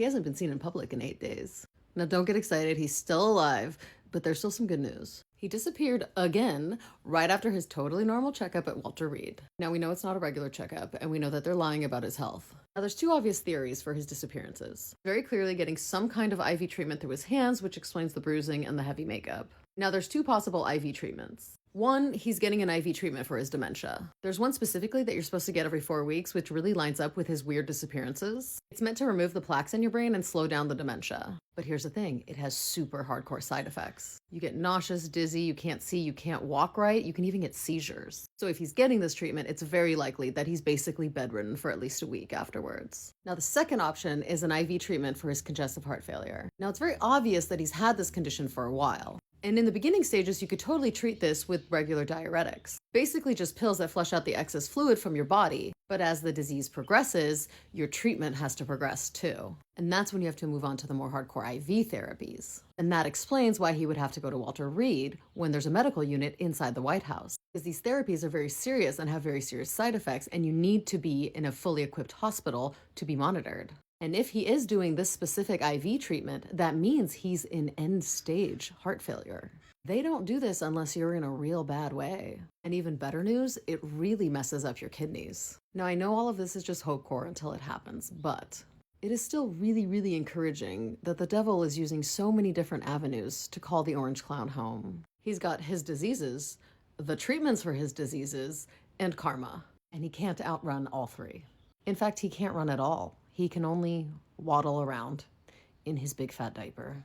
He hasn't been seen in public in 8 days. Now, don't get excited, he's still alive, but there's still some good news. He disappeared again right after his totally normal checkup at Walter Reed. Now, we know it's not a regular checkup, and we know that they're lying about his health. Now, there's two obvious theories for his disappearances. Very clearly getting some kind of IV treatment through his hands, which explains the bruising and the heavy makeup. Now, there's two possible IV treatments. One, he's getting an IV treatment for his dementia. There's one specifically that you're supposed to get every 4 weeks, which really lines up with his weird disappearances. It's meant to remove the plaques in your brain and slow down the dementia. But here's the thing, it has super hardcore side effects. You get nauseous, dizzy, you can't see, you can't walk right, you can even get seizures. So if he's getting this treatment, it's very likely that he's basically bedridden for at least a week afterwards. Now, the second option is an IV treatment for his congestive heart failure. Now, it's very obvious that he's had this condition for a while. And in the beginning stages, you could totally treat this with regular diuretics. Basically just pills that flush out the excess fluid from your body. But as the disease progresses, your treatment has to progress too. And that's when you have to move on to the more hardcore IV therapies. And that explains why he would have to go to Walter Reed when there's a medical unit inside the White House. Because these therapies are very serious and have very serious side effects, and you need to be in a fully equipped hospital to be monitored. And if he is doing this specific IV treatment, that means he's in end-stage heart failure. They don't do this unless you're in a real bad way. And even better news, it really messes up your kidneys. Now, I know all of this is just hopecore until it happens, but it is still really, really encouraging that the devil is using so many different avenues to call the Orange Clown home. He's got his diseases, the treatments for his diseases, and karma. And he can't outrun all three. In fact, he can't run at all. He can only waddle around in his big fat diaper.